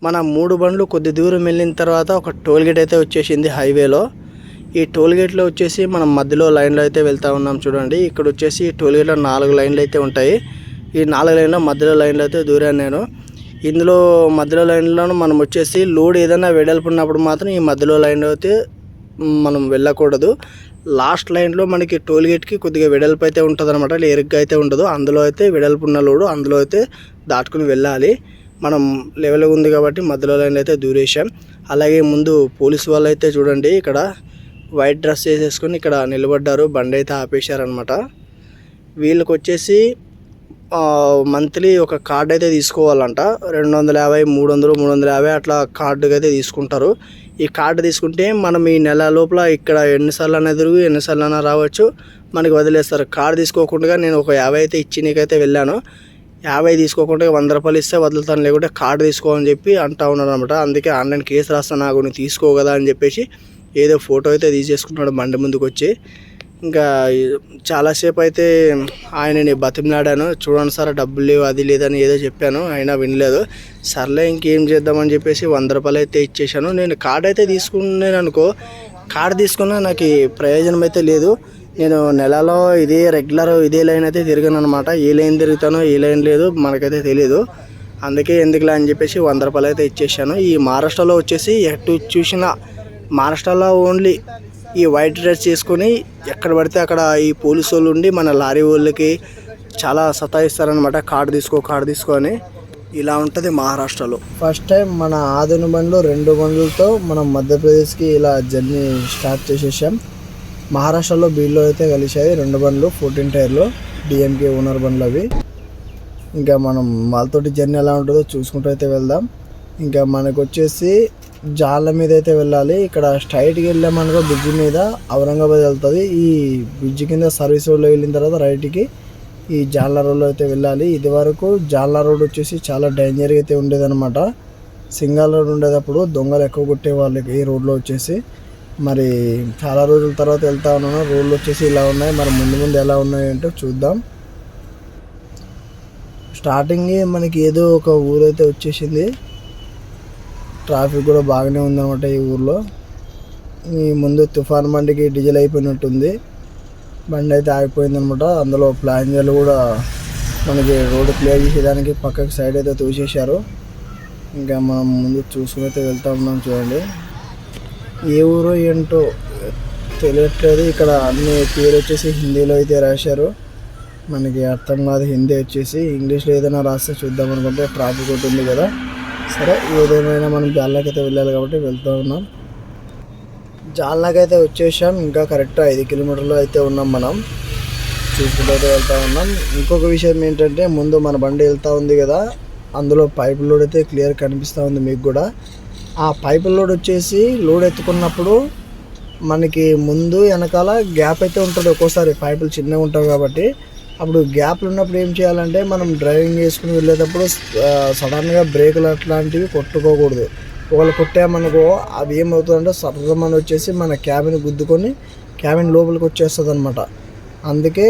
మన 3 బండ్లు కొద్ది దూరం వెళ్ళిన తర్వాత ఒక టోల్ గేట్ అయితే వచ్చేసింది హైవేలో. ఈ టోల్ గేట్లో వచ్చేసి మనం మధ్యలో లైన్లో అయితే వెళ్తూ ఉన్నాం చూడండి. ఇక్కడ వచ్చేసి టోల్ గేట్లో 4 లైన్లు అయితే ఉంటాయి. ఈ 4 లైన్లో మధ్యలో లైన్లో అయితే దూరాను నేను. ఇందులో మధ్యలో లైన్లో మనం వచ్చేసి లోడ్ ఏదైనా వెడల్పు ఉన్నప్పుడు మాత్రం ఈ మధ్యలో లైన్లో అయితే మనం వెళ్ళకూడదు. లాస్ట్ లైన్లో మనకి టోల్ గేట్కి కొద్దిగా వెడల్పు అయితే ఉంటుంది అనమాట, ఎరుగ్గా అయితే ఉండదు. అందులో అయితే వెడల్పు ఉన్న లోడు అందులో అయితే దాటుకుని వెళ్ళాలి. మనం లెవెల్గా ఉంది కాబట్టి మధ్యలో లైన్లో అయితే దూరేసాం. అలాగే ముందు పోలీసు వాళ్ళు అయితే చూడండి ఇక్కడ వైట్ డ్రెస్ వేసేసుకొని ఇక్కడ నిలబడ్డారు, బండి అయితే ఆపేశారనమాట. వీళ్ళకి వచ్చేసి మంత్లీ ఒక కార్డు అయితే తీసుకోవాలంట. 250, 300, 350 అట్లా కార్డుకి అయితే తీసుకుంటారు. ఈ కార్డు తీసుకుంటే మనం ఈ నెల లోపల ఇక్కడ ఎన్నిసార్లు అయినా తిరుగు ఎన్నిసార్లు అయినా రావచ్చు, మనకి వదిలేస్తారు. కార్డు తీసుకోకుండా నేను ఒక 50 అయితే ఇచ్చి నీకైతే వెళ్ళాను. 50 తీసుకోకుండా 100 రూపాయలు ఇస్తే వదులుతాను, లేకుంటే కార్డు తీసుకోవాలని చెప్పి అంటూ ఉన్నాడు అనమాట. అందుకే ఆన్లైన్ కేసు రాస్తాను నాకు, నువ్వు తీసుకో కదా అని చెప్పేసి ఏదో ఫోటో అయితే తీసేసుకున్నాడు బండి ముందుకు వచ్చి. ఇంకా చాలాసేపు అయితే ఆయనని బతిమలాడాను, చూడండి సార్ డబ్బులు లేవు అది లేదని ఏదో చెప్పాను, అయినా వినలేదు. సర్లే ఇంకేం చేద్దామని చెప్పేసి 100 రూపాయలు అయితే ఇచ్చేసాను. నేను కార్డు అయితే తీసుకున్నాను అనుకో, కార్డు తీసుకున్నా నాకు ప్రయోజనం అయితే లేదు. నేను నెలలో ఇదే రెగ్యులర్ ఇదే లైన్ అయితే తిరిగాను అనమాట. ఏ లైన్ తిరుగుతానో ఏ లైన్ లేదు మనకైతే తెలియదు. అందుకే ఎందుకులే అని చెప్పేసి 100 రూపాయలు అయితే ఇచ్చేసాను. ఈ మహారాష్ట్రలో వచ్చేసి ఎటు చూసినా మహారాష్ట్రలో ఓన్లీ ఈ వైట్ డ్రెస్ చేసుకొని ఎక్కడ పడితే అక్కడ ఈ పోలీసు వాళ్ళు ఉండి మన లారీ వాళ్ళకి చాలా సతాయిస్తారనమాట. కార్డు తీసుకో అని. ఇలా ఉంటుంది మహారాష్ట్రలో. ఫస్ట్ టైం మన ఆదిన బండ్లు 2 బండ్లతో మనం మధ్యప్రదేశ్కి ఇలా జర్నీ స్టార్ట్ చేసేసాం. మహారాష్ట్రలో బీల్లో అయితే కలిసాయి 2 బండ్లు 14 టైర్లు డిఎంకే ఓనర్ బండ్లు అవి. ఇంకా మనం వాళ్ళతోటి జర్నీ ఎలా ఉంటుందో చూసుకుంటూ అయితే వెళ్దాం. ఇంకా మనకు వచ్చేసి జాళ్ళ మీద అయితే వెళ్ళాలి. ఇక్కడ స్ట్రైట్కి వెళ్ళామనుకో బ్రిడ్జి మీద ఔరంగాబాద్ వెళ్తుంది. ఈ బ్రిడ్జి కింద సర్వీస్ రోడ్లో వెళ్ళిన తర్వాత రైట్కి ఈ జాళ్ళ రోడ్లో అయితే వెళ్ళాలి. ఇది వరకు జాళ్ళ రోడ్ వచ్చేసి చాలా డేంజర్గా అయితే ఉండేదన్నమాట. సింగల్ రోడ్ ఉండేటప్పుడు దొంగలు ఎక్కువ కొట్టేవాళ్ళు ఈ రోడ్లో వచ్చేసి. మరి చాలా రోజుల తర్వాత వెళ్తా ఉన్నాను, రోడ్లు వచ్చేసి ఇలా ఉన్నాయి. మరి ముందు ఎలా ఉన్నాయంటో చూద్దాం. స్టార్టింగ్ మనకి ఏదో ఒక ఊరైతే వచ్చేసింది. ట్రాఫిక్ కూడా బాగానే ఉందన్నమాట ఈ ఊర్లో. ఈ ముందు తుఫాన్ బండికి డీజిల్ అయిపోయినట్టుంది, బండి అయితే ఆగిపోయిందనమాట. అందులో ప్లాంజర్లు కూడా మనకి రోడ్డు క్లియర్ చేసేదానికి పక్కకి సైడ్ అయితే తోసేశారు. ఇంకా మనం ముందు చూసుకుని అయితే వెళ్తూ ఉన్నాం చూడండి. ఏ ఊరో ఏంటో తెలియట్లేదు. ఇక్కడ అన్ని పేరు వచ్చేసి హిందీలో అయితే రాశారు, మనకి అర్థం కాదు హిందీ వచ్చేసి. ఇంగ్లీష్లో ఏదైనా రాస్తే చూద్దాం అనుకుంటే ట్రాఫిక్ ఒకటి ఉంది కదా. సరే ఏదేమైనా మనం జాల్నాకి అయితే వెళ్ళాలి కాబట్టి వెళ్తూ ఉన్నాం. జాల్నాకి అయితే వచ్చేసాం. ఇంకా కరెక్ట్ 5 కిలోమీటర్లు అయితే ఉన్నాం మనం. చూసుకుంటూ అయితే వెళ్తూ ఉన్నాం. ఇంకొక విషయం ఏంటంటే ముందు మన బండి వెళ్తూ ఉంది కదా, అందులో పైప్ లోడ్ అయితే క్లియర్ కనిపిస్తూ ఉంది మీకు కూడా. ఆ పైప్ లోడ్ వచ్చేసి లోడ్ ఎత్తుకున్నప్పుడు మనకి ముందు వెనకాల గ్యాప్ అయితే ఉంటుంది. ఒక్కోసారి పైపులు చిన్నగా ఉంటాయి కాబట్టి అప్పుడు గ్యాప్లు ఉన్నప్పుడు ఏం చేయాలంటే మనం డ్రైవింగ్ చేసుకుని వెళ్ళేటప్పుడు సడన్గా బ్రేకులు అట్లాంటివి కొట్టుకోకూడదు. ఒకవేళ కొట్టామనుకో అవి ఏమవుతుందంటే సర్రమని వచ్చేసి మన క్యాబిన్ గుద్దుకొని క్యాబిన్ లోపలికి వచ్చేస్తుంది అనమాట. అందుకే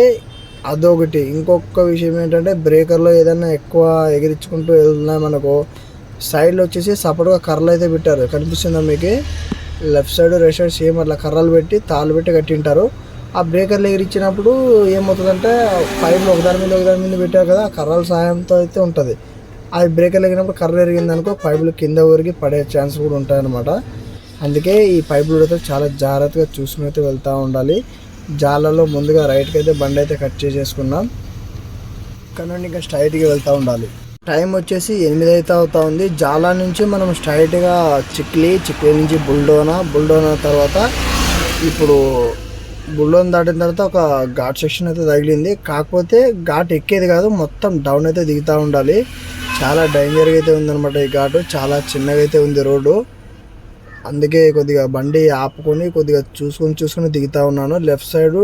అదొకటి. ఇంకొక విషయం ఏంటంటే బ్రేకర్లో ఏదైనా ఎక్కువ ఎగిరించుకుంటూ వెళ్తున్నామనుకో సైడ్లో వచ్చేసి సపరేట్గా కర్రలు అయితే పెట్టారు, కనిపిస్తుందా మీకు? Left side right side same అట్లా కర్రలు పెట్టి తాళ్ళు పెట్టి కట్టింటారు. ఆ బ్రేకర్లు ఎగిరించినప్పుడు ఏమవుతుందంటే పైపులు ఒకదాని మీద పెట్టారు కదా, ఆ కర్రల సాయంతో అయితే ఉంటుంది. అది బ్రేకర్లు ఎగిరినప్పుడు కర్ర ఎరిగిందనుకో పైపులు కింద ఊరికి పడే ఛాన్స్ కూడా ఉంటాయన్నమాట. అందుకే ఈ పైపులు అయితే చాలా జాగ్రత్తగా చూసుకుని అయితే వెళ్తూ ఉండాలి. జాలలో ముందుగా రైట్కి అయితే బండి అయితే కట్ చేసేసుకున్నాం. ఇక్కడ నుండి ఇంకా స్ట్రైట్గా వెళ్తూ ఉండాలి. టైం వచ్చేసి 8 అయితే అవుతా ఉంది. జాలా నుంచి మనం స్ట్రైట్గా చిక్లీ నుంచి బుల్డోనా తర్వాత ఇప్పుడు బుల్డోన్ దాటిన తర్వాత ఒక ఘాట్ సెక్షన్ అయితే తగిలింది. కాకపోతే ఘాట్ ఎక్కేది కాదు, మొత్తం డౌన్ అయితే దిగుతూ ఉండాలి. చాలా డేంజర్గా అయితే ఉందన్నమాట ఈ ఘాటు. చాలా చిన్నగా అయితే ఉంది రోడ్డు. అందుకే కొద్దిగా బండి ఆపుకొని కొద్దిగా చూసుకొని దిగుతూ ఉన్నాను. లెఫ్ట్ సైడ్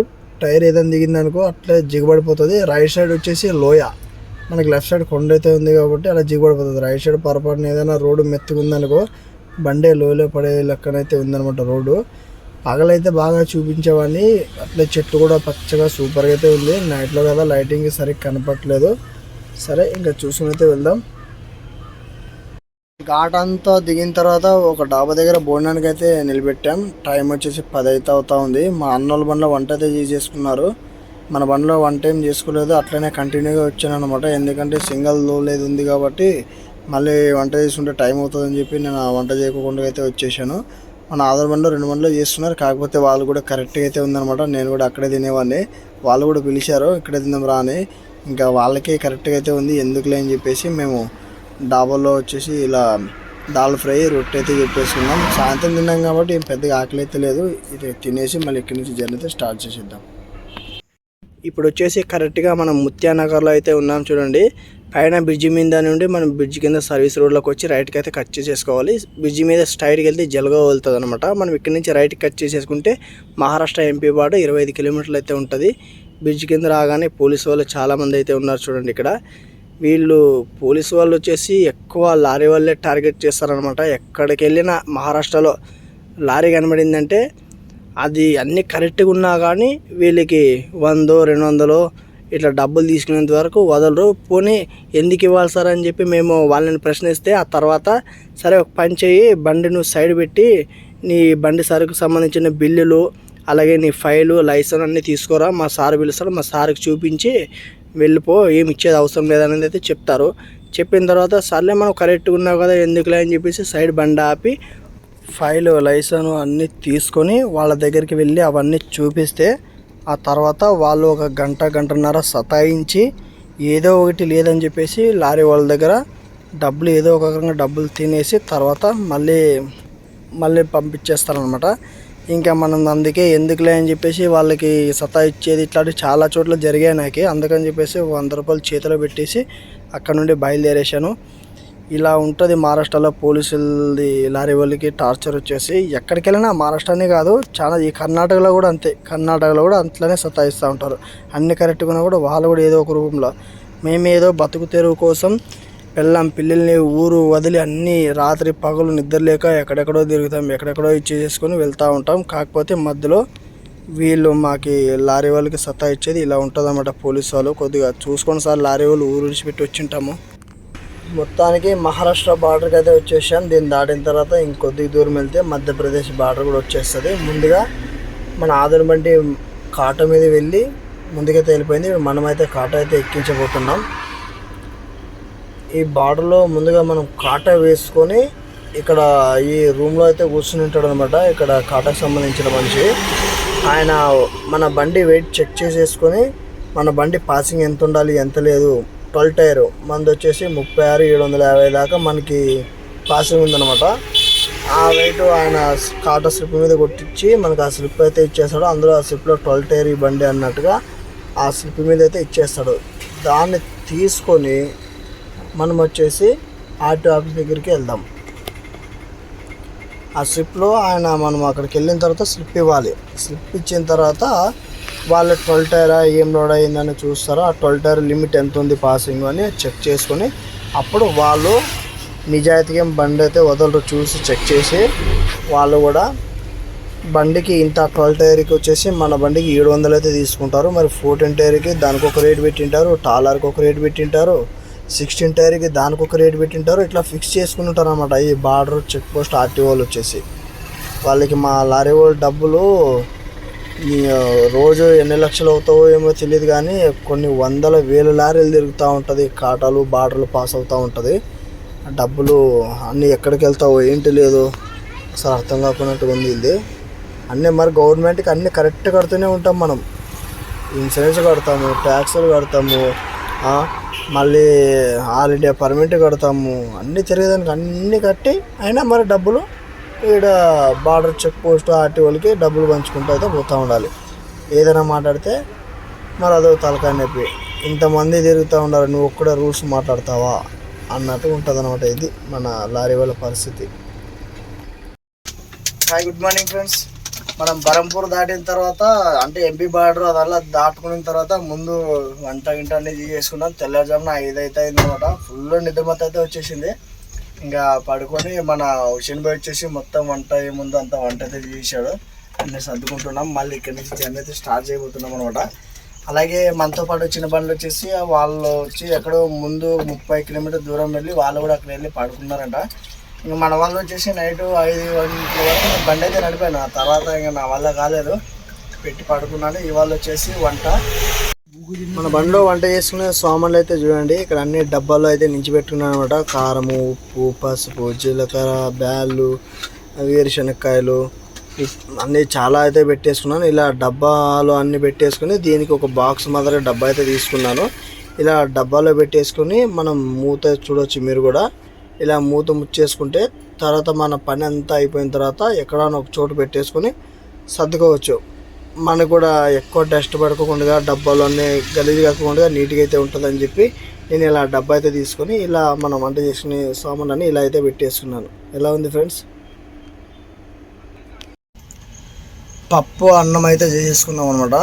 టైర్ ఏదైనా దిగిందనుకో అట్లే జిగబడిపోతుంది. రైట్ సైడ్ వచ్చేసి లోయ, మనకి లెఫ్ట్ సైడ్ కొండ అయితే ఉంది కాబట్టి అలా జిగబడిపోతుంది. రైట్ సైడ్ పొరపాటున ఏదైనా రోడ్డు మెత్తుకుందనుకో బండే లోయలో పడే లెక్కనైతే ఉందన్నమాట రోడ్డు. పగలైతే బాగా చూపించేవాడిని, అట్లే చెట్టు కూడా పచ్చగా సూపర్గా అయితే ఉంది. నైట్లో కదా లైటింగ్ సరిగ్గా కనపట్లేదు. సరే ఇంకా చూసుకుని అయితే వెళ్దాం. ఘాట్ అంతా దిగిన తర్వాత ఒక డాబా దగ్గర భోజనానికి అయితే నిలబెట్టాం. టైం వచ్చేసి 10 అయితే అవుతా ఉంది. మా అన్నోళ్ళ బండ్లో వంట అయితే చేసుకున్నారు. మన బండ్లో వంట ఏం చేసుకోలేదు, అట్లనే కంటిన్యూగా వచ్చాను అనమాట. ఎందుకంటే సింగల్ లేదు ఉంది కాబట్టి మళ్ళీ వంట చేసుకుంటే టైం అవుతుందని చెప్పి నేను ఆ వంట చేయకుండా అయితే వచ్చేసాను. మన ఆధార్ బండ్లో 2 బండ్లు చేస్తున్నారు, కాకపోతే వాళ్ళు కూడా కరెక్ట్గా అయితే ఉందనమాట. నేను కూడా అక్కడే తినేవాడిని, వాళ్ళు కూడా పిలిచారు ఇక్కడే తిందాం రా అని. ఇంకా వాళ్ళకే కరెక్ట్గా అయితే ఉంది, ఎందుకులే అని చెప్పేసి మేము డాబాలో వచ్చేసి ఇలా దాల్ ఫ్రై రొట్టె అయితే చెప్పేసుకున్నాం. సాయంత్రం తిన్నాం కాబట్టి ఏం పెద్దగా ఆకలి అయితే లేదు. ఇది తినేసి మళ్ళీ ఇక్కడి నుంచి జర్నీ అయితే స్టార్ట్ చేసేద్దాం. ఇప్పుడు వచ్చేసి కరెక్ట్గా మనం ముత్యానగర్లో అయితే ఉన్నాం చూడండి. పైన బ్రిడ్జి మీద నుండి మనం బ్రిడ్జి కింద సర్వీస్ రోడ్లోకి వచ్చి రైట్కి అయితే కట్ చేసేసుకోవాలి. బ్రిడ్జి మీద స్ట్రైట్కి వెళ్తే జలగావ్ వెళ్తుంది అనమాట. మనం ఇక్కడి నుంచి రైట్కి కట్ చేసేసుకుంటే మహారాష్ట్ర ఎంపీ బార్డర్ 25 కిలోమీటర్లు అయితే ఉంటుంది. బ్రిడ్జి కింద రాగానే పోలీసు వాళ్ళు చాలామంది అయితే ఉన్నారు చూడండి. ఇక్కడ వీళ్ళు పోలీసు వాళ్ళు వచ్చేసి ఎక్కువ లారీ వాళ్ళే టార్గెట్ చేస్తారనమాట. ఎక్కడికి వెళ్ళినా మహారాష్ట్రలో లారీ కనబడిందంటే అది అన్నీ కరెక్ట్గా ఉన్నా కానీ వీళ్ళకి 100-200 ఇట్లా డబ్బులు తీసుకునేంత వరకు వదలరు. పోనీ ఎందుకు ఇవ్వాలి సార్ అని చెప్పి మేము వాళ్ళని ప్రశ్నిస్తే ఆ తర్వాత సరే ఒక పని చేయి, బండి నువ్వు సైడ్ పెట్టి నీ బండి సరుకు సంబంధించిన బిల్లులు అలాగే నీ ఫైలు లైసెన్స్ అన్నీ తీసుకోరా, మా సార్ పిలుస్తారు, మా సార్కి చూపించి వెళ్ళిపో, ఏమి ఇచ్చేది అవసరం లేదనేది అయితే చెప్తారు. చెప్పిన తర్వాత సర్లే మనం కరెక్ట్గా ఉన్నావు కదా ఎందుకులే అని చెప్పేసి సైడ్ బండి ఆపి ఫైలు లైసెన్స్ అన్నీ తీసుకొని వాళ్ళ దగ్గరికి వెళ్ళి అవన్నీ చూపిస్తే ఆ తర్వాత వాళ్ళు ఒక గంటన్నర సతాయించి ఏదో ఒకటి లేదని చెప్పేసి లారీ వాళ్ళ దగ్గర డబ్బులు ఏదో ఒక రకంగా డబ్బులు తినేసి తర్వాత మళ్ళీ పంపించేస్తారనమాట. ఇంకా మనం అందుకే ఎందుకులే అని చెప్పేసి వాళ్ళకి సతాయిచ్చేది ఇట్లాంటివి చాలా చోట్ల జరిగాయి నాకు. అందుకని చెప్పేసి 100 రూపాయలు చేతిలో పెట్టేసి అక్కడ నుండి బయలుదేరేశాను. ఇలా ఉంటుంది మహారాష్ట్రలో పోలీసులది లారీ వాళ్ళకి టార్చర్ వచ్చేసి. ఎక్కడికి వెళ్ళినా మహారాష్ట్రనే కాదు, చాలా ఈ కర్ణాటకలో కూడా అంతే. కర్ణాటకలో కూడా అంతలోనే సతాయిస్తూ ఉంటారు. అన్ని కరెక్ట్గా కూడా వాళ్ళు కూడా ఏదో ఒక రూపంలో. మేమేదో బతుకు తెరువు కోసం పిల్లల్ని ఊరు వదిలి అన్నీ రాత్రి పగలు నిద్ర లేక ఎక్కడెక్కడో తిరుగుతాం, ఎక్కడెక్కడో ఇచ్చేసుకొని వెళ్తూ ఉంటాం. కాకపోతే మధ్యలో వీళ్ళు మాకి లారీ వాళ్ళకి సతాయిచ్చేది ఇలా ఉంటుంది అన్నమాట. పోలీసు వాళ్ళు కొద్దిగా చూసుకొని సార్ లారీ వాళ్ళు ఊరు విడిచిపెట్టి వచ్చింటాము. మొత్తానికి మహారాష్ట్ర బార్డర్కి అయితే వచ్చేసాం. దీన్ని దాటిన తర్వాత ఇంకొద్ది దూరం వెళ్తే మధ్యప్రదేశ్ బార్డర్ కూడా వచ్చేస్తుంది. ముందుగా మన ఆధార్ బండి కాట మీద వెళ్ళి ముందుకైతే వెళ్ళిపోయింది. మనమైతే కాట అయితే ఎక్కించబోతున్నాం. ఈ బార్డర్లో ముందుగా మనం కాట వేసుకొని ఇక్కడ ఈ రూమ్లో అయితే కూర్చుని ఉంటాడు అనమాట. ఇక్కడ కాటకు సంబంధించిన మనిషి ఆయన మన బండి వెయిట్ చెక్ చేసేసుకొని మన బండి పాసింగ్ ఎంత ఉండాలి ఎంత లేదు 12 టైర్ మంది వచ్చేసి 36,750 దాకా మనకి పాసింగ్ ఉందన్నమాట. ఆ వెయిట్ ఆయన కాటా స్లిప్ మీద కొట్టించి మనకు ఆ స్లిప్ అయితే ఇచ్చేస్తాడు. అందులో ఆ స్లిప్లో 12 టైర్ ఈ బండి అన్నట్టుగా ఆ స్లిప్ మీద అయితే ఇచ్చేస్తాడు. దాన్ని తీసుకొని మనం వచ్చేసి ఆర్టీఓ ఆఫీస్ దగ్గరికి వెళ్దాం. ఆ స్లిప్లో మనం అక్కడికి వెళ్ళిన తర్వాత స్లిప్ ఇవ్వాలి. స్లిప్ ఇచ్చిన తర్వాత వాళ్ళు 12 టైర్ ఏం లోడ్ అయ్యిందని చూస్తారో ఆ 12 టైర్ లిమిట్ ఎంత ఉంది పాసింగ్ అని చెక్ చేసుకొని అప్పుడు వాళ్ళు నిజాయితీగా బండి అయితే వదలరు. చూసి చెక్ చేసి వాళ్ళు కూడా బండికి ఇంత 12 టైర్కి వచ్చేసి మన బండికి 700 అయితే తీసుకుంటారు. మరి 14 టైర్కి దానికి ఒక రేట్ పెట్టింటారు, టాలర్కి ఒక రేట్ పెట్టింటారు, 16 టైర్కి దానికి ఒక రేట్ పెట్టింటారు. ఇట్లా ఫిక్స్ చేసుకుని ఉంటారు అన్నమాట. ఈ బార్డర్ చెక్ పోస్ట్ ఆర్టీఓ వాళ్ళు వచ్చేసి వాళ్ళకి మా లారీ వాళ్ళు డబ్బులు రోజు ఎన్ని లక్షలు అవుతావో ఏమో తెలియదు కానీ కొన్ని 100,000 లారీలు తిరుగుతూ ఉంటుంది. కాటాలు బార్డర్లు పాస్ అవుతూ ఉంటుంది. డబ్బులు అన్నీ ఎక్కడికి వెళ్తావో ఏంటి లేదు అసలు అర్థం కాకున్నట్టుగా ఉంది ఇది. అన్నీ మరి గవర్నమెంట్కి అన్నీ కరెక్ట్ కడుతూనే ఉంటాం. మనం ఇన్సూరెన్స్ కడతాము, ట్యాక్సులు కడతాము, మళ్ళీ హాలిడే పర్మిట్ కడతాము, అన్నీ తిరిగేదానికి అన్నీ కట్టి అయినా మరి డబ్బులు ఈడ బార్డర్ చెక్ పోస్ట్ ఆర్టీఓలకి డబ్బులు పంచుకుంటూ అయితే పోతూ ఉండాలి. ఏదైనా మాట్లాడితే మరి అదో తలకాయ నొప్పి. ఇంతమంది తిరుగుతూ ఉన్నారు, నువ్వు ఒక్కడే రూల్స్ మాట్లాడతావా అన్నట్టు ఉంటుంది అనమాట. ఇది మన లారీ వాళ్ళ పరిస్థితి. Hi, good morning friends. మనం బరంపూర్ దాటిన తర్వాత అంటే ఎంపీ బార్డర్ అదల్లా దాటుకున్న తర్వాత ముందు వంట గింట అనేది చేసుకున్నాం. తెల్లవారుజామున 5 అయితే అయింది అనమాట. ఫుల్ నిద్రమత అయితే వచ్చేసింది. ఇంకా పడుకొని మన హుషేన్ బాయ్ వచ్చేసి మొత్తం వంట ఏముందో అంత వంట అయితే చేసాడు. అన్నీ సర్దుకుంటున్నాం. మళ్ళీ ఇక్కడి నుంచి జర్నీ అయితే స్టార్ట్ చేయబోతున్నాం అనమాట. అలాగే మనతో పాటు వచ్చిన బండ్లు వచ్చేసి వాళ్ళు వచ్చి ఎక్కడో ముందు 30 కిలోమీటర్ దూరం వెళ్ళి వాళ్ళు కూడా అక్కడ వెళ్ళి పడుకున్నారంట. ఇంకా మన వాళ్ళు వచ్చేసి నైట్ 5 గంటల వరకు నేను బండి అయితే నడిపాను. ఆ తర్వాత ఇంకా నా వల్ల కాలేదు, పెట్టి పడుకున్నాను. ఇవాళ వచ్చేసి వంట, మన బండిలో వంట చేసుకునే సామాన్లు అయితే చూడండి. ఇక్కడ అన్ని డబ్బాల్లో అయితే నించి పెట్టుకున్నాను అనమాట. కారము, ఉప్పు, పసుపు, జీలకర్ర, బ్యాళ్ళు, వేరుశనక్కాయలు అన్నీ చాలా అయితే పెట్టేసుకున్నాను. ఇలా డబ్బాలో అన్నీ పెట్టేసుకుని దీనికి ఒక బాక్స్ మాదిరి డబ్బా అయితే తీసుకున్నాను. ఇలా డబ్బాలో పెట్టేసుకుని మనం మూత చూడవచ్చు మీరు కూడా. ఇలా మూత ముచ్చేసుకుంటే తర్వాత మన పని అంతా అయిపోయిన తర్వాత ఎక్కడైనా ఒక చోటు పెట్టేసుకొని సర్దుకోవచ్చు. మనకు కూడా ఎక్కువ డస్ట్ పడుకోకుండా, డబ్బాలు అన్నీ గలీజ్ కాకుండా నీట్గా అయితే ఉంటుందని చెప్పి నేను ఇలా డబ్బా అయితే తీసుకొని ఇలా మనం వంట చేసుకునే సామాన్ అని ఇలా అయితే పెట్టేసుకున్నాను. ఎలా ఉంది ఫ్రెండ్స్? పప్పు అన్నం అయితే చేసుకున్నాం అనమాట.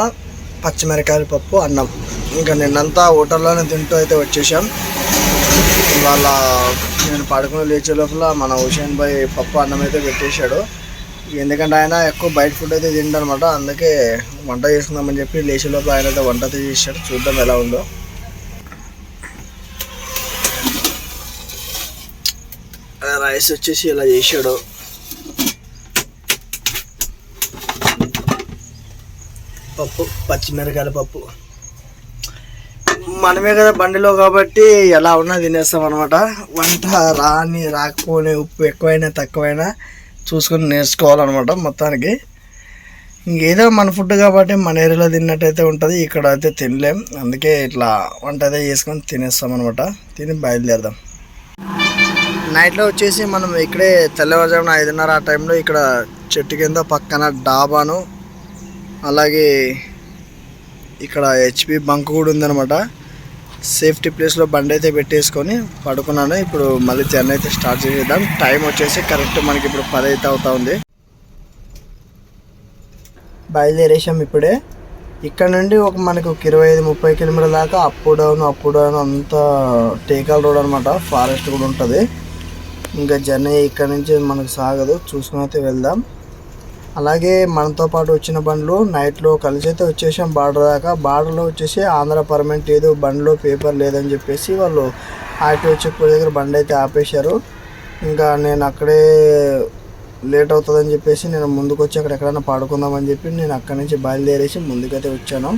పచ్చిమిరకాయల పప్పు అన్నం. ఇంకా నిన్నంతా హోటల్లోనే తింటూ అయితే వచ్చేసాం. ఇవాళ నేను పడుకుని లేచే లోపల మన హుషేన్ భాయ్ పప్పు అన్నం అయితే పెట్టేశాడు. ఎందుకంటే ఆయన ఎక్కువ బయట ఫుడ్ అయితే తింటారనమాట. అందుకే వంట చేసుకుందామని చెప్పి లేచే లోపల ఆయన అయితే వంట అయితే చేశాడు. చూద్దాం ఎలా ఉందో. రైస్ వచ్చేసి ఇలా చేశాడు. పప్పు, పచ్చిమిరకాయల పప్పు. మనమే కదా బండిలో కాబట్టి ఎలా ఉన్నా తినేస్తాం అనమాట. వంట రాకపోయినా ఉప్పు ఎక్కువైనా తక్కువైనా చూసుకొని నేర్చుకోవాలన్నమాట. మొత్తానికి ఇంకేదో మన ఫుడ్ కాబట్టి మన ఏరియాలో తిన్నట్టయితే ఉంటుంది, ఇక్కడ అయితే తినలేం. అందుకే ఇట్లా వంట అయితే చేసుకొని తినేస్తాం అనమాట. తిని బయలుదేరదాం. నైట్లో వచ్చేసి మనం ఇక్కడే తెల్లవారుజామున 5:30 ఆ టైంలో ఇక్కడ చెట్టు కింద పక్కన డాబాను, అలాగే ఇక్కడ హెచ్పి బంక్ కూడా ఉందన్నమాట. సేఫ్టీ ప్లేస్లో బండి అయితే పెట్టేసుకొని పడుకున్నాను. ఇప్పుడు మళ్ళీ జర్నీ అయితే స్టార్ట్ చేసేద్దాం. టైం వచ్చేసి కరెక్ట్ మనకి ఇప్పుడు 10 అయితే అవుతా ఉంది. బయలుదేరేసాం ఇప్పుడే. ఇక్కడ నుండి మనకు 25-30 కిలోమీటర్ల దాకా అప్ డౌన్ అంతా టేకాల్ రోడ్ అనమాట. ఫారెస్ట్ కూడా ఉంటుంది. ఇంకా జర్నీ ఇక్కడ నుంచి మనకు సాగదు, చూసుకుని అయితే వెళ్దాం. అలాగే మనతో పాటు వచ్చిన బండ్లు నైట్లో కలిసి అయితే వచ్చేసాం బార్డర్ దాకా. బార్డర్లో వచ్చేసి ఆంధ్ర పర్మనెంట్ ఏదో బండిలో పేపర్ లేదని చెప్పేసి వాళ్ళు ఆర్టీఓ చెక్ దగ్గర బండి అయితే ఆపేశారు. ఇంకా నేను అక్కడే లేట్ అవుతుందని చెప్పేసి నేను ముందుకు వచ్చి అక్కడ ఎక్కడైనా పడుకుందామని చెప్పి నేను అక్కడి నుంచి బయలుదేరేసి ముందుకైతే వచ్చాను.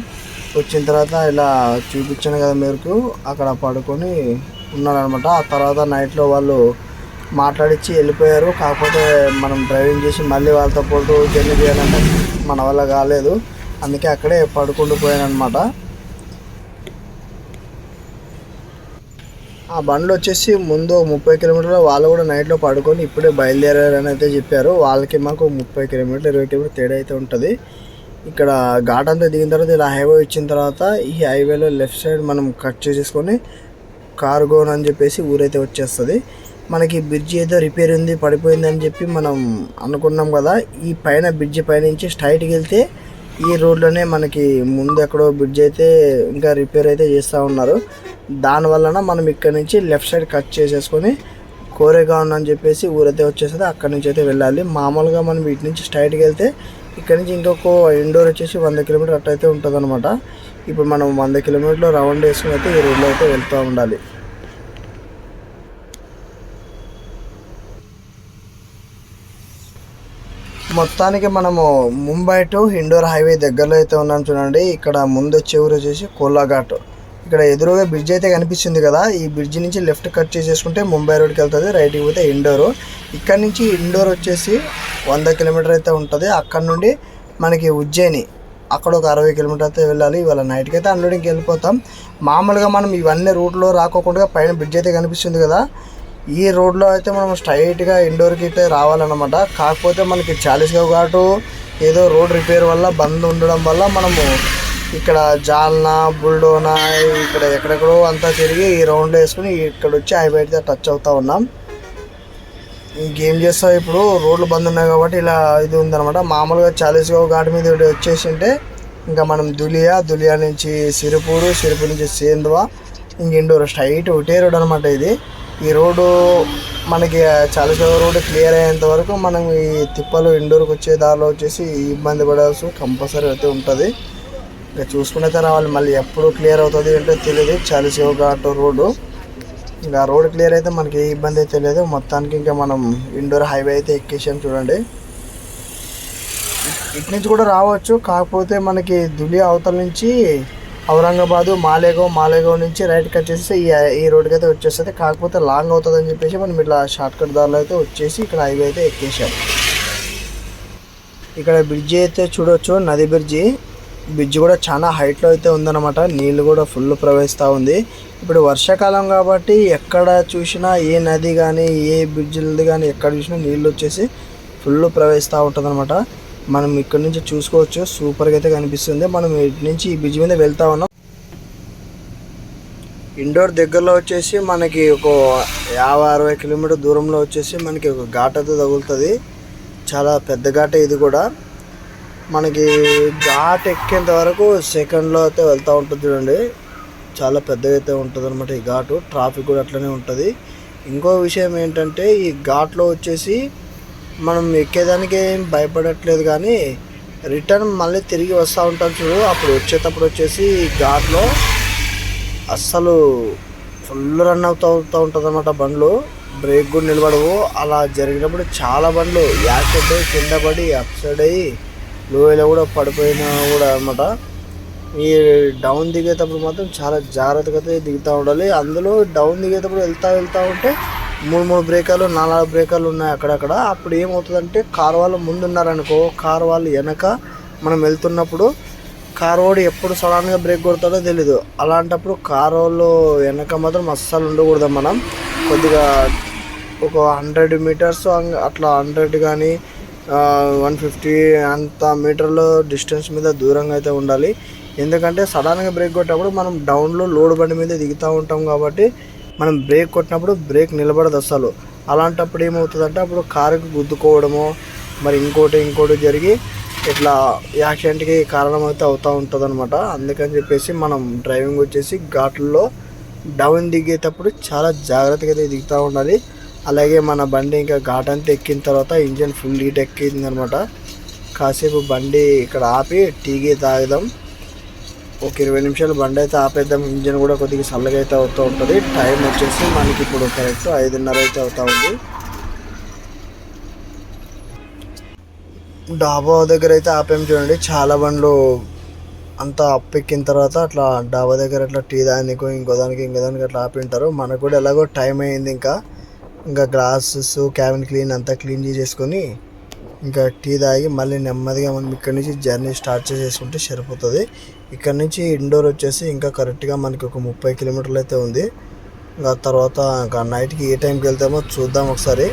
వచ్చిన తర్వాత ఇలా చూపించాను కదా మీకు, అక్కడ పడుకొని ఉన్నారనమాట. ఆ తర్వాత నైట్లో వాళ్ళు మాట్లాడించి వెళ్ళిపోయారు. కాకపోతే మనం డ్రైవింగ్ చేసి మళ్ళీ వాళ్ళతో పాటు జర్నీ చేయాలంటే మన వల్ల కాలేదు. అందుకే అక్కడే పడుకుంటూ పోయాను అనమాట. ఆ బండ్లు వచ్చేసి ముందు 30 కిలోమీటర్లు వాళ్ళు కూడా నైట్లో పడుకొని ఇప్పుడే బయలుదేరారని అయితే చెప్పారు. వాళ్ళకి మాకు 30 కిలోమీటర్లు 20 కిలోమీటర్లు తేడా అయితే ఉంటుంది. ఇక్కడ ఘాట్ అంతా దిగిన తర్వాత ఇలా హైవే ఇచ్చిన తర్వాత ఈ హైవేలో లెఫ్ట్ సైడ్ మనం కట్ చేసుకొని కార్గోన్ అని చెప్పేసి ఊరైతే వచ్చేస్తుంది. మనకి బ్రిడ్జి ఏదో రిపేర్ ఉంది, పడిపోయింది అని చెప్పి మనం అనుకున్నాం కదా. ఈ పైన బ్రిడ్జి పైనుంచి స్ట్రైట్కి వెళ్తే ఈ రోడ్లోనే మనకి ముందు ఎక్కడో బ్రిడ్జ్ అయితే ఇంకా రిపేర్ అయితే చేస్తూ ఉన్నారు. దానివలన మనం ఇక్కడ నుంచి లెఫ్ట్ సైడ్ కట్ చేసేసుకొని కోరేగాన్ అని చెప్పేసి ఊరైతే వచ్చేస్తుంది. అక్కడి నుంచి అయితే వెళ్ళాలి. మామూలుగా మనం వీటి నుంచి స్ట్రైట్కి వెళ్తే ఇక్కడ నుంచి ఇంకొక ఇండోర్ వచ్చేసి 100 కిలోమీటర్ అట్టయితే ఉంటుంది అనమాట. ఇప్పుడు మనం 100 కిలోమీటర్లు రౌండ్ వేసుకుని అయితే ఈ రోడ్లో అయితే వెళ్తూ ఉండాలి. మొత్తానికి మనము ముంబై టు ఇండోర్ హైవే దగ్గరలో అయితే ఉన్నాం చూడండి. ఇక్కడ ముందు వచ్చే ఊరు వచ్చేసి కోలాఘాట్. ఇక్కడ ఎదురుగా బ్రిడ్జ్ అయితే కనిపిస్తుంది కదా, ఈ బ్రిడ్జ్ నుంచి లెఫ్ట్ కట్ చేసేసుకుంటే ముంబై రోడ్కి వెళ్తుంది. రైట్కి పోతే ఇండోరు. ఇక్కడ నుంచి ఇండోర్ వచ్చేసి 100 కిలోమీటర్ అయితే ఉంటుంది. అక్కడ నుండి మనకి ఉజ్జయిని అక్కడ ఒక 60 కిలోమీటర్ అయితే వెళ్ళాలి. ఇవాళ నైట్కి అయితే అన్లోడింగ్కి వెళ్ళిపోతాం. మామూలుగా మనం ఇవన్నీ రూట్లో రాకోకుండా పైన బ్రిడ్జ్ అయితే కనిపిస్తుంది కదా, ఈ రోడ్లో అయితే మనం స్ట్రైట్గా ఇండోర్కి అయితే రావాలన్నమాట. కాకపోతే మనకి 40 ఘాటు ఏదో రోడ్ రిపేర్ వల్ల బంద్ ఉండడం వల్ల మనము ఇక్కడ జాల్నా, బుల్డోనా ఇక్కడ ఎక్కడెక్కడో అంతా తిరిగి ఈ రౌండ్లో వేసుకుని ఇక్కడ వచ్చి హైవే అయితే టచ్ అవుతూ ఉన్నాం. ఇంకేం చేస్తాం, ఇప్పుడు రోడ్లు బంద్ ఉన్నాయి కాబట్టి ఇలా ఇది ఉందన్నమాట. మామూలుగా 40 ఘాటు మీద వచ్చేసి ఉంటే ఇంకా మనం దులియా నుంచి సిరిపూరు నుంచి సేంద్వా ఇంక ఇండోర్ స్ట్రైట్ ఒకటే రోడ్ అనమాట. ఇది ఈ రోడ్డు మనకి 40 రోడ్డు క్లియర్ అయ్యేంత వరకు మనం ఈ తిప్పలు ఇండోర్కి వచ్చే దారిలో వచ్చేసి ఇబ్బంది పడాల్సి కంపల్సరీ అయితే ఉంటుంది. ఇంకా చూసుకుని అయితే రావాలి. మళ్ళీ ఎప్పుడు క్లియర్ అవుతుంది అంటే తెలియదు. 40 ఘాట్ రోడ్డు ఇంకా రోడ్ క్లియర్ అయితే మనకి ఏ ఇబ్బంది అయితే లేదు. మొత్తానికి ఇంకా మనం ఇండోర్ హైవే అయితే ఎక్కేసాం చూడండి. ఇటు నుంచి కూడా రావచ్చు, కాకపోతే మనకి దులి అవతల నుంచి ఔరంగాబాదు మాలేగావ్ నుంచి రైట్ కట్ చేసి ఈ రోడ్కి అయితే వచ్చేస్తుంది. కాకపోతే లాంగ్ అవుతుంది అని చెప్పేసి మనం ఇట్లా షార్ట్ కట్ దారిలో అయితే వచ్చేసి ఇక్కడ హైవే అయితే ఎక్కేసాం. ఇక్కడ బ్రిడ్జి అయితే చూడవచ్చు, నది బ్రిడ్జి కూడా చాలా హైట్లో అయితే ఉందన్నమాట. నీళ్ళు కూడా ఫుల్ ప్రవహిస్తూ ఉంది. ఇప్పుడు వర్షాకాలం కాబట్టి ఎక్కడ చూసినా ఏ నది కానీ ఏ బ్రిడ్జిలది కానీ ఎక్కడ చూసినా నీళ్ళు వచ్చేసి ఫుల్ ప్రవహిస్తూ ఉంటుంది అనమాట. మనం ఇక్కడ నుంచి చూసుకోవచ్చు, సూపర్గా అయితే కనిపిస్తుంది. మనం ఇటు నుంచి ఈ బ్రిడ్జ్ మీద వెళ్తా ఉన్నాం. ఇండోర్ దగ్గరలో వచ్చేసి మనకి ఒక 50-60 కిలోమీటర్ దూరంలో వచ్చేసి మనకి ఒక ఘాట్ అయితే తగులుతుంది. చాలా పెద్ద ఘాటే ఇది కూడా. మనకి ఘాట్ ఎక్కేంత వరకు సెకండ్లో అయితే వెళ్తూ ఉంటుంది చూడండి. చాలా పెద్దగా అయితే ఉంటుంది అనమాట ఈ ఘాటు. ట్రాఫిక్ కూడా అట్లనే ఉంటుంది. ఇంకో విషయం ఏంటంటే ఈ ఘాట్లో వచ్చేసి మనం ఎక్కేదానికి ఏం భయపడట్లేదు, కానీ రిటర్న్ మళ్ళీ తిరిగి వస్తూ ఉంటాం చూడు, అప్పుడు వచ్చేటప్పుడు వచ్చేసి ఈ ఘాట్లో అస్సలు ఫుల్ రన్ అవుతూ ఉంటుంది అనమాట. బండ్లు బ్రేక్ కూడా నిలబడవు. అలా జరిగినప్పుడు చాలా బండ్లు యాక్సిడెంట్ అయ్యి కింద పడి అప్సైడ్ అయ్యి లోయలో కూడా పడిపోయినా కూడా అనమాట. ఈ డౌన్ దిగేటప్పుడు మాత్రం చాలా జాగ్రత్తగా అయితే దిగుతూ ఉండాలి. అందులో డౌన్ దిగేటప్పుడు వెళ్తూ ఉంటే 3 బ్రేకాలు 4 బ్రేకాలు ఉన్నాయి అక్కడక్కడ. అప్పుడు ఏమవుతుందంటే కారు వాళ్ళు ముందున్నారనుకో, కారు వాళ్ళు వెనక మనం వెళ్తున్నప్పుడు కారు వాడు ఎప్పుడు సడన్గా బ్రేక్ కొడతాడో తెలీదు. అలాంటప్పుడు కారు వాళ్ళు వెనక మాత్రం అస్సలు ఉండకూడదు. మనం కొద్దిగా ఒక 100 మీటర్స్ అట్లా 100 కానీ 150 అంత మీటర్ల డిస్టెన్స్ మీద దూరంగా అయితే ఉండాలి. ఎందుకంటే సడన్గా బ్రేక్ కొట్టినప్పుడు మనం డౌన్లో లోడ్ బండి మీద దిగుతూ ఉంటాం కాబట్టి మనం బ్రేక్ కొట్టినప్పుడు బ్రేక్ నిలబడదు అసలు. అలాంటప్పుడు ఏమవుతుందంటే అప్పుడు కారుకి గుద్దుకోవడమో మరి ఇంకోటి జరిగి ఇట్లా యాక్సిడెంట్కి కారణం అయితే అవుతూ ఉంటుంది అనమాట. అందుకని చెప్పేసి మనం డ్రైవింగ్ వచ్చేసి ఘాట్లలో డౌన్ దిగేటప్పుడు చాలా జాగ్రత్తగా అయితే దిగుతూ ఉండాలి. అలాగే మన బండి ఇంకా ఘాట్ అంతా ఎక్కిన తర్వాత ఇంజన్ ఫుల్ హీట్ ఎక్కింది అనమాట. కాసేపు బండి ఇక్కడ ఆపి టీకి తాగుదాం. ఒక 20 నిమిషాలు బండి అయితే ఆపేద్దాం. ఇంజన్ కూడా కొద్దిగా చల్లగా అయితే అవుతూ ఉంటుంది. టైం వచ్చేసి మనకి ఇప్పుడు కరెక్ట్ 5:30 అయితే అవుతూ ఉంది. డాబా దగ్గర అయితే ఆపాము చూడండి. చాలా బండ్లు అంతా అప్ ఎక్కిన తర్వాత అట్లా డాబా దగ్గర అట్లా టీ దానికి ఇంకో దానికి అట్లా ఆపింటారు. మనకు కూడా ఎలాగో టైం అయింది. ఇంకా గ్లాసెస్ క్యాబిన్ క్లీన్ అంతా క్లీన్ చేసేసుకొని ఇంకా టీ తాగి మళ్ళీ నెమ్మదిగా మనం ఇక్కడ నుంచి జర్నీ స్టార్ట్ చేసేసుకుంటే సరిపోతుంది. ఇక్కడ నుంచి ఇండోర్ వచ్చేసి ఇంకా కరెక్ట్గా మనకి ఒక 30 కిలోమీటర్లు అయితే ఉంది. ఇంకా తర్వాత ఇంకా నైట్కి ఏ టైంకి వెళ్తామో చూద్దాం. ఒకసారి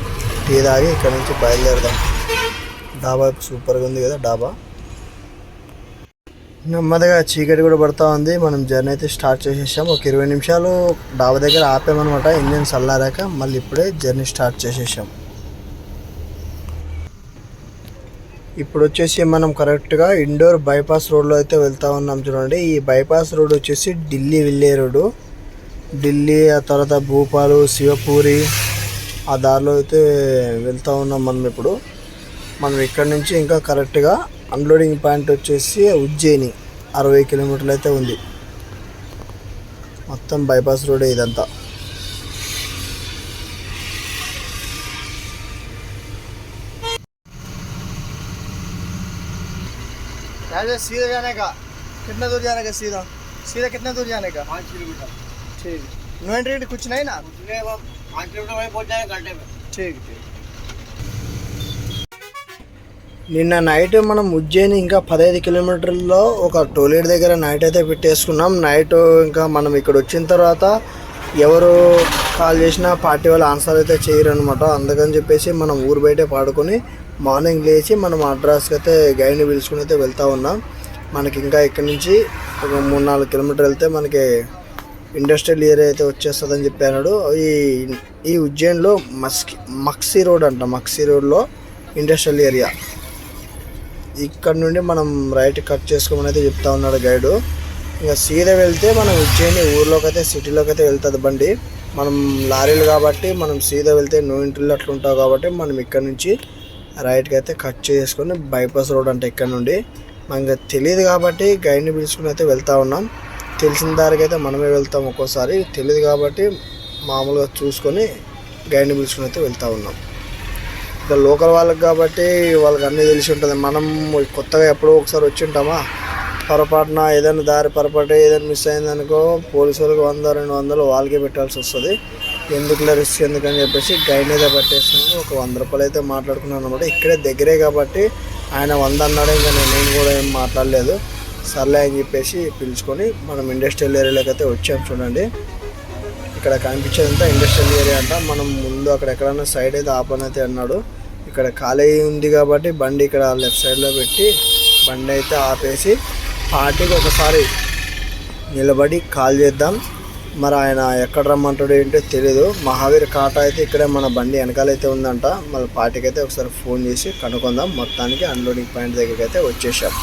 టీ తాగి ఇక్కడ నుంచి బయలుదేరదాం. డాబా సూపర్గా ఉంది కదా డాబా. నెమ్మదిగా చీకటి కూడా పడుతూ ఉంది. మనం జర్నీ అయితే స్టార్ట్ చేసేసాం. ఒక 20 నిమిషాలు డాబా దగ్గర ఆపామన్నమాట. ఇంజన్ చల్లారాక మళ్ళీ ఇప్పుడే జర్నీ స్టార్ట్ చేసేసాం. ఇప్పుడు వచ్చేసి మనం కరెక్ట్గా ఇండోర్ బైపాస్ రోడ్లో అయితే వెళ్తూ ఉన్నాం చూడండి. ఈ బైపాస్ రోడ్ వచ్చేసి ఢిల్లీ వెళ్ళే రోడ్డు. ఢిల్లీ ఆ తర్వాత భూపాలు శివపూరి ఆ దారిలో అయితే వెళ్తూ ఉన్నాం మనం. మనం ఇక్కడ నుంచి ఇంకా కరెక్ట్గా అన్లోడింగ్ పాయింట్ వచ్చేసి ఉజ్జయిని 60 కిలోమీటర్లు అయితే ఉంది. మొత్తం బైపాస్ రోడే ఇదంతా. सीधा जाने का कितना दूर जाने का? सीधा कितना दूर जाने का? 5 किलोमीटर. ठीक. नो एंट्री कुछ नहीं ना? कुछ नहीं. 5 किलोमीटर वहीं पहुंच जाएंगे घंटे में. ठीक. నిన్న నైట్ మనం ఉజ్జయిని ఇంకా 15 కిలోమీటర్లలో ఒక టోయిలెట్ దగ్గర నైట్ అయితే పెట్టేసుకున్నాం. నైట్ ఇంకా మనం ఇక్కడ వచ్చిన తర్వాత ఎవరు కాల్ చేసినా పార్టీ వాళ్ళు ఆన్సర్ అయితే చేయరు అనమాట. అందుకని చెప్పేసి మనం ఊరు బయటే పాడుకొని మార్నింగ్ లేచి మనం అడ్రస్కి అయితే గైడ్ని పిలుచుకుని అయితే వెళ్తూ ఉన్నాం. మనకి ఇంకా ఇక్కడ నుంచి ఒక 3-4 కిలోమీటర్లు వెళ్తే మనకి ఇండస్ట్రియల్ ఏరియా అయితే వచ్చేస్తుందని చెప్పాడు. ఈ ఉజ్జయిన్లో మక్సీ రోడ్ అంట. మక్సీ రోడ్లో ఇండస్ట్రియల్ ఏరియా. ఇక్కడ నుండి మనం రైట్ కట్ చేసుకోమని అయితే చెప్తా ఉన్నాడు గైడు. ఇంకా సీదా వెళ్తే మనం ఉజ్జయిని ఊర్లోకి అయితే సిటీలోకి అయితే వెళ్తుంది బండి. మనం లారీలు కాబట్టి మనం సీదా వెళ్తే నో ఎంట్రీలు అట్లా ఉంటావు కాబట్టి మనం ఇక్కడ నుంచి రైట్కి అయితే కట్ చేసుకొని బైపాస్ రోడ్ అంటే ఇక్కడ నుండి మనకి తెలియదు కాబట్టి గైడ్ని పిలుచుకుని అయితే వెళ్తూ ఉన్నాం. తెలిసిన దారికి అయితే మనమే వెళ్తాం. ఒక్కోసారి తెలియదు కాబట్టి మామూలుగా చూసుకొని గైడ్ని పిలుచుకుని అయితే వెళ్తూ ఉన్నాం. ఇక్కడ లోకల్ వాళ్ళకి కాబట్టి వాళ్ళకి అన్నీ తెలిసి ఉంటుంది. మనం కొత్తగా ఎప్పుడో ఒకసారి వచ్చి ఉంటామా, పొరపాటున ఏదైనా దారి పొరపాటు ఏదైనా మిస్ అయిందనుకో పోలీసు వాళ్ళకి 100-200 వాళ్ళకే పెట్టాల్సి వస్తుంది. ఎందుకులే రిస్క్ ఎందుకని చెప్పేసి గైడ్ అయితే పట్టేస్తున్నాను. ఒక 100 రూపాయలు అయితే మాట్లాడుకున్నాను అనమాట. ఇక్కడే దగ్గరే కాబట్టి ఆయన 100 అన్నాడు, ఇంకా నేను కూడా ఏం మాట్లాడలేదు. సర్లే అని చెప్పేసి పిలుచుకొని మనం ఇండస్ట్రియల్ ఏరియాలోకి అయితే వచ్చాము. చూడండి, ఇక్కడ కనిపించేదంతా ఇండస్ట్రియల్ ఏరియా అంట. మనం ముందు అక్కడ ఎక్కడన్నా సైడ్ అయితే ఆపని అయితే అన్నాడు. ఇక్కడ ఖాళీ ఉంది కాబట్టి బండి ఇక్కడ లెఫ్ట్ సైడ్లో పెట్టి బండి అయితే ఆపేసి పార్టీకి ఒకసారి నిలబడి కాల్ చేద్దాం. మరి ఆయన ఎక్కడ రమ్మంటాడో ఏంటో తెలీదు. మహావీర్ కాటా అయితే ఇక్కడే మన బండి వెనకాలైతే ఉందంట. మళ్ళీ పార్టీకి అయితే ఒకసారి ఫోన్ చేసి కనుక్కుందాం. మొత్తానికి అన్లోడింగ్ పాయింట్ దగ్గరికి అయితే వచ్చేసాం.